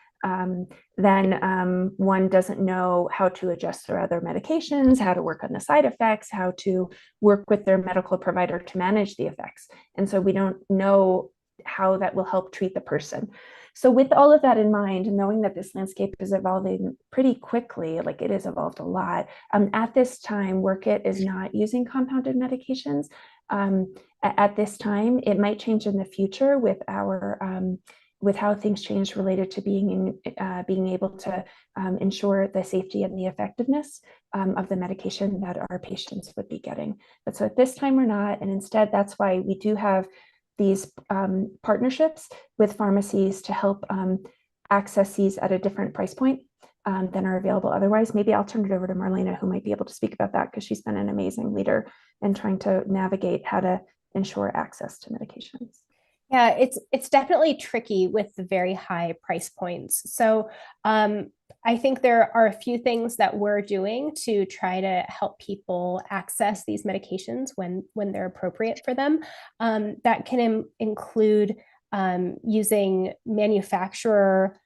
Then one doesn't know how to adjust their other medications, how to work on the side effects, how to work with their medical provider to manage the effects. And so we don't know how that will help treat the person. So with all of that in mind, knowing that this landscape is evolving pretty quickly, like it has evolved a lot, at this time, Workit is not using compounded medications. At this time, it might change in the future with our with how things change related to being able to ensure the safety and the effectiveness of the medication that our patients would be getting. But so at this time, we're not, and instead, that's why we do have these partnerships with pharmacies to help access these at a different price point than are available otherwise. Maybe I'll turn it over to Marlene, who might be able to speak about that, because she's been an amazing leader in trying to navigate how to ensure access to medications. Yeah, it's definitely tricky with the very high price points. So I think there are a few things that we're doing to try to help people access these medications when they're appropriate for them. That can include using manufacturer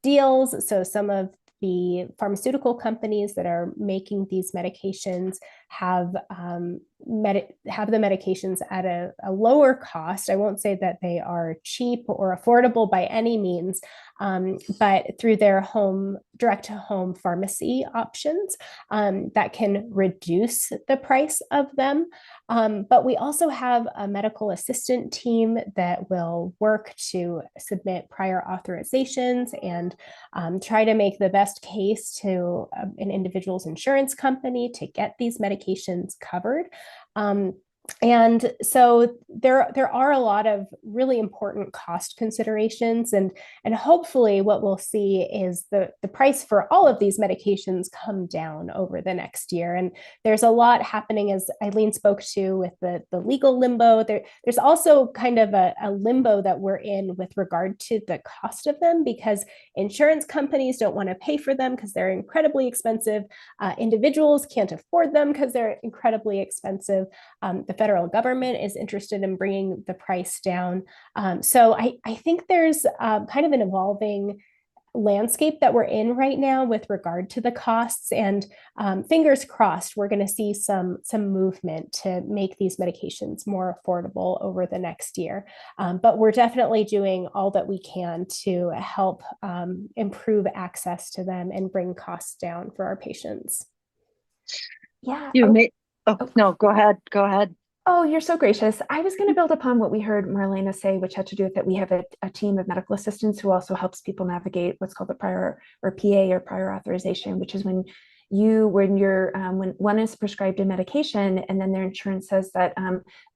deals. So some of the pharmaceutical companies that are making these medications have the medications at a lower cost. I won't say that they are cheap or affordable by any means, but through their direct-to-home pharmacy options that can reduce the price of them. But we also have a medical assistant team that will work to submit prior authorizations and try to make the best case to an individual's insurance company to get these medications covered. And so there are a lot of really important cost considerations, and hopefully what we'll see is the price for all of these medications come down over the next year. And there's a lot happening, as Eileen spoke to, with the legal limbo. There's also kind of a limbo that we're in with regard to the cost of them, because insurance companies don't want to pay for them because they're incredibly expensive. Individuals can't afford them because they're incredibly expensive. The federal government is interested in bringing the price down. So I think there's kind of an evolving landscape that we're in right now with regard to the costs, and fingers crossed, we're going to see some movement to make these medications more affordable over the next year. But we're definitely doing all that we can to help improve access to them and bring costs down for our patients. Yeah. No, go ahead. Oh, you're so gracious. I was going to build upon what we heard Marlene say, which had to do with that we have a team of medical assistants who also helps people navigate what's called the prior or PA or prior authorization, which is when one is prescribed a medication and then their insurance says that,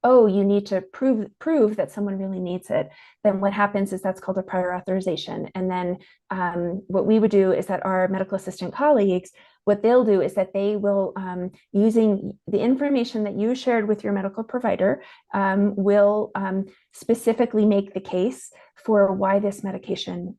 oh, you need to prove that someone really needs it. Then what happens is that's called a prior authorization. And then what we would do is that our medical assistant colleagues, what they'll do is that they will, using the information that you shared with your medical provider, will specifically make the case for why this medication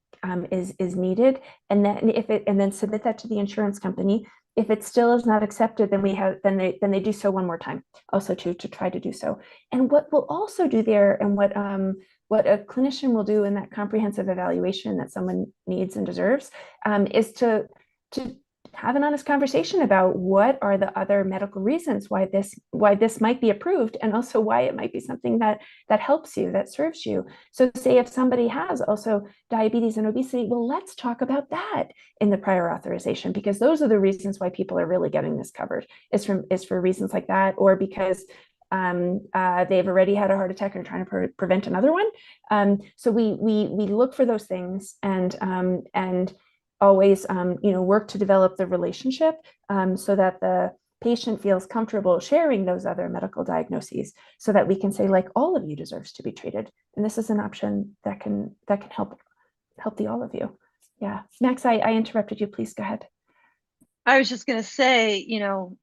is needed, and then submit that to the insurance company. If it still is not accepted, then they do so one more time, also to try to do so. And what we'll also do there, and what a clinician will do in that comprehensive evaluation that someone needs and deserves, is to have an honest conversation about what are the other medical reasons why this might be approved, and also why it might be something that helps you, that serves you. So say if somebody has also diabetes and obesity, well, let's talk about that in the prior authorization, because those are the reasons why people are really getting this covered, is for reasons like that, or because they've already had a heart attack and are trying to prevent another one. So we look for those things, and always work to develop the relationship so that the patient feels comfortable sharing those other medical diagnoses, so that we can say, like, all of you deserves to be treated, and this is an option that can help the all of you. Yeah, Max, I interrupted you. Please go ahead. I was just going to say,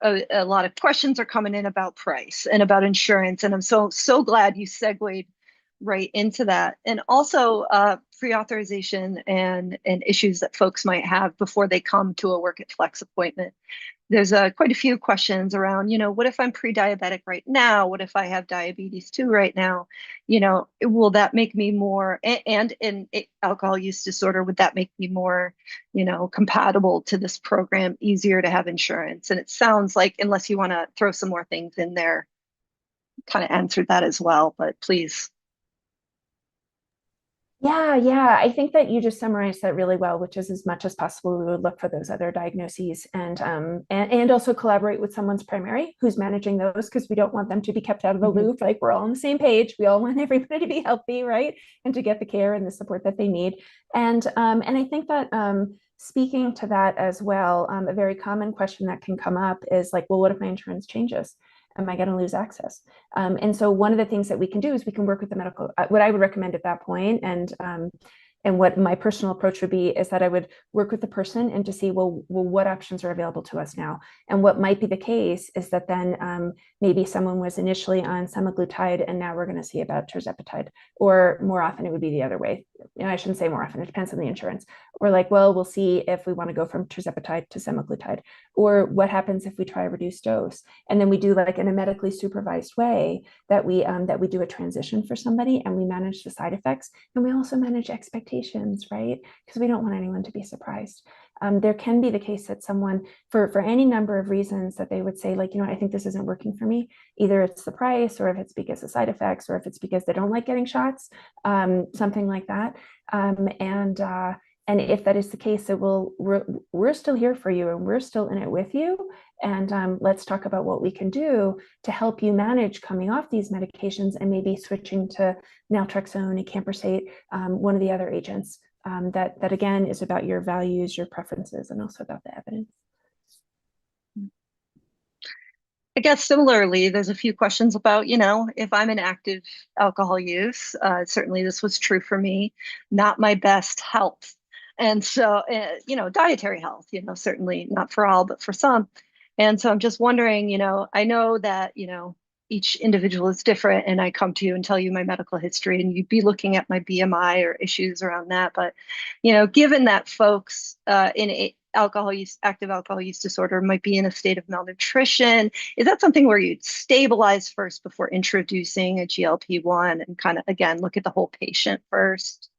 a lot of questions are coming in about price and about insurance, and I'm so glad you segued right into that. And also pre-authorization and issues that folks might have before they come to a Workit Flex appointment. There's quite a few questions around, what if I'm pre-diabetic right now? What if I have diabetes too right now? Will that make me more, and in alcohol use disorder, would that make me more, compatible to this program, easier to have insurance? And it sounds like, unless you want to throw some more things in there, kind of answered that as well, but please. Yeah, I think that you just summarized that really well, which is as much as possible, we would look for those other diagnoses and also collaborate with someone's primary who's managing those, because we don't want them to be kept out of the loop. Like, we're all on the same page. We all want everybody to be healthy, right? And to get the care and the support that they need. And I think that speaking to that as well, a very common question that can come up is like, well, what if my insurance changes? Am I going to lose access? And so one of the things that we can do is we can work with the medical, what I would recommend at that point, and what my personal approach would be is that I would work with the person and to see, well, what options are available to us now? And what might be the case is that then maybe someone was initially on semaglutide and now we're going to see about tirzepatide, or more often it would be the other way. I shouldn't say more often, it depends on the insurance. Or like, well, we'll see if we want to go from tirzepatide to semaglutide, or what happens if we try a reduced dose. And then we do, like, in a medically supervised way, that we do a transition for somebody, and we manage the side effects, and we also manage expectations, right? Because we don't want anyone to be surprised. There can be the case that someone, for any number of reasons, that they would say, like, I think this isn't working for me. Either it's the price, or if it's because of side effects, or if it's because they don't like getting shots, something like that. And if that is the case, it we're still here for you, and we're still in it with you. And let's talk about what we can do to help you manage coming off these medications and maybe switching to naltrexone and acamprosate, one of the other agents. That again is about your values, your preferences, and also about the evidence. I guess similarly, there's a few questions about, if I'm in active alcohol use, certainly this was true for me, not my best health. And so, dietary health, certainly not for all, but for some. And so I'm just wondering, I know that, each individual is different, and I come to you and tell you my medical history, and you'd be looking at my BMI or issues around that. But, given that folks in active alcohol use disorder might be in a state of malnutrition, is that something where you'd stabilize first before introducing a GLP-1 and kind of, again, look at the whole patient first?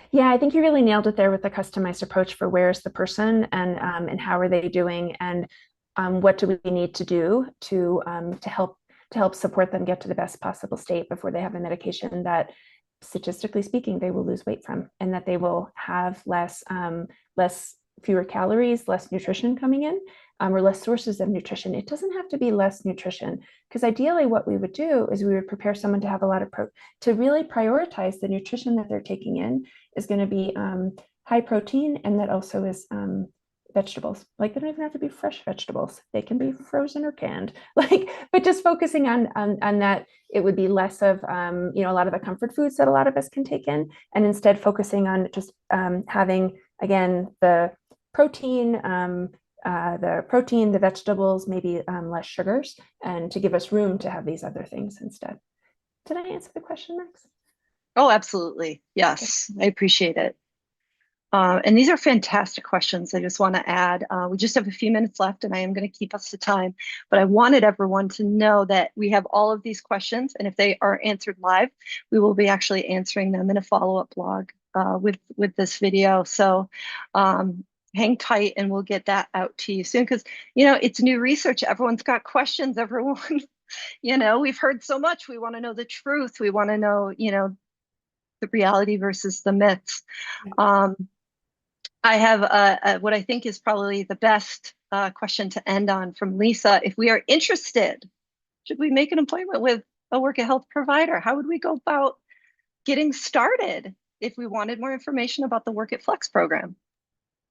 Yeah, I think you really nailed it there with the customized approach for where's the person, and how are they doing, and what do we need to do to help support them get to the best possible state before they have a medication that, statistically speaking, they will lose weight from, and that they will have fewer calories, less nutrition coming in, or less sources of nutrition. It doesn't have to be less nutrition, because ideally what we would do is we would prepare someone to have a lot of to really prioritize the nutrition that they're taking in is going to be high protein, and that also is vegetables. Like, they don't even have to be fresh vegetables. They can be frozen or canned. But just focusing on that, it would be less of a lot of the comfort foods that a lot of us can take in, and instead focusing on just having, again, the protein, the vegetables, maybe less sugars, and to give us room to have these other things instead. Did I answer the question, Max? Oh, absolutely. Yes, I appreciate it. And these are fantastic questions. I just want to add, we just have a few minutes left, and I am going to keep us to time, but I wanted everyone to know that we have all of these questions, and if they are answered live, we will be actually answering them in a follow-up blog with this video. So hang tight, and we'll get that out to you soon, because, it's new research. Everyone's got questions. Everyone, we've heard so much. We want to know the truth. We want to know, the reality versus the myths. I have what I think is probably the best question to end on from Lisa. If we are interested, should we make an appointment with a Workit Health provider? How would we go about getting started if we wanted more information about the Workit Flex program?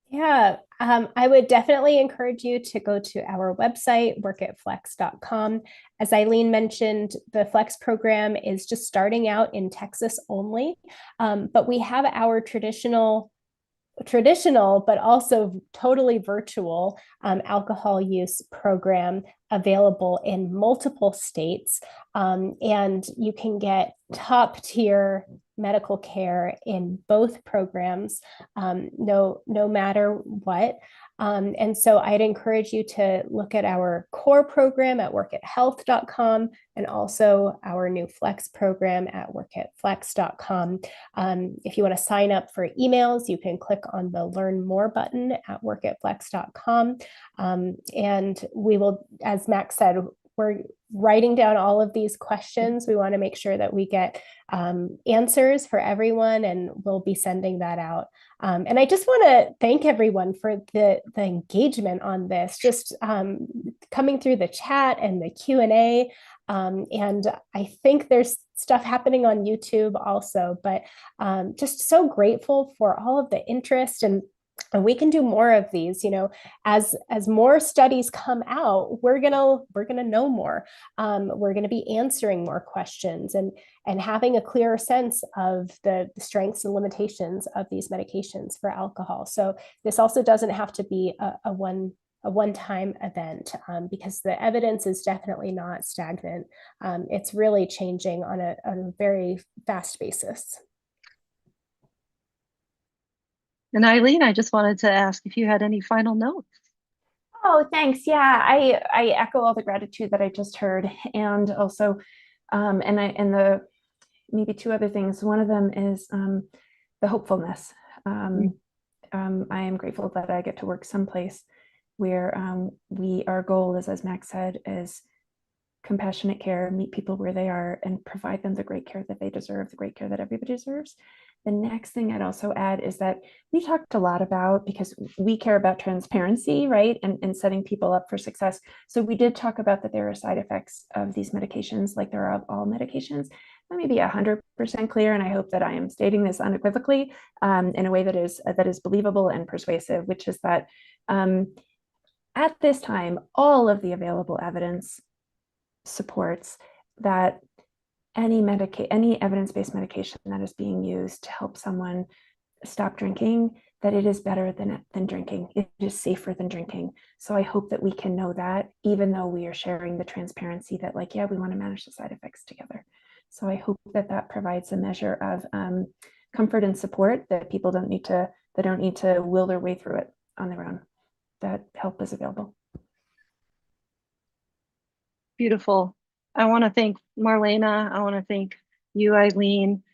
Yeah, I would definitely encourage you to go to our website, workitflex.com. As Eileen mentioned, the Flex program is just starting out in Texas only, but we have our traditional traditional, but also totally virtual alcohol use program available in multiple states. And you can get top tier medical care in both programs, no matter what. And so I'd encourage you to look at our core program at workithealth.com and also our new Flex program at workitflex.com. If you want to sign up for emails, you can click on the Learn More button at workitflex.com. And we will, as Max said, we're writing down all of these questions. We want to make sure that we get answers for everyone, and we'll be sending that out. And I just want to thank everyone for the engagement on this, just coming through the chat and the Q&A. And I think there's stuff happening on YouTube also, but just so grateful for all of the interest, and we can do more of these. As more studies come out, we're gonna know more. We're gonna be answering more questions and having a clearer sense of the strengths and limitations of these medications for alcohol. So this also doesn't have to be a one-time event, because the evidence is definitely not stagnant. It's really changing on a very fast basis. And Eileen, I just wanted to ask if you had any final notes. Oh, thanks. Yeah, I echo all the gratitude that I just heard, and also, and maybe two other things. One of them is the hopefulness. I am grateful that I get to work someplace where our goal is, as Max said, is compassionate care, meet people where they are and provide them the great care that they deserve, the great care that everybody deserves. The next thing I'd also add is that we talked a lot about, because we care about transparency, right? And setting people up for success. So we did talk about that there are side effects of these medications, like there are of all medications. Let me be 100% clear, and I hope that I am stating this unequivocally in a way that is believable and persuasive, which is that at this time, all of the available evidence supports that any evidence-based medication that is being used to help someone stop drinking, that it is better than drinking. It is safer than drinking. So I hope that we can know that, even though we are sharing the transparency that, like, yeah, we want to manage the side effects together. So I hope that provides a measure of comfort and support, that people don't need to will their way through it on their own, that help is available. Beautiful. I want to thank Marlene. I want to thank you, Eileen,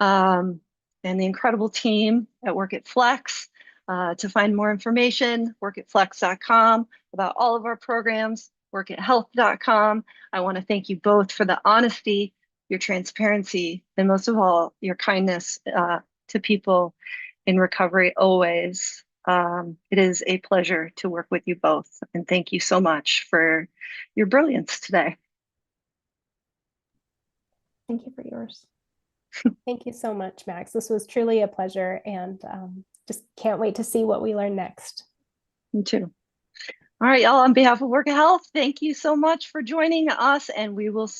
and the incredible team at Workit Flex. To find more information, workitflex.com, about all of our programs, workithealth.com. I want to thank you both for the honesty, your transparency, and most of all, your kindness to people in recovery always. It is a pleasure to work with you both, and thank you so much for your brilliance today. Thank you for yours. Thank you so much, Max. This was truly a pleasure, and just can't wait to see what we learn next. Me too. All right, y'all, on behalf of Workit Health, thank you so much for joining us, and we will see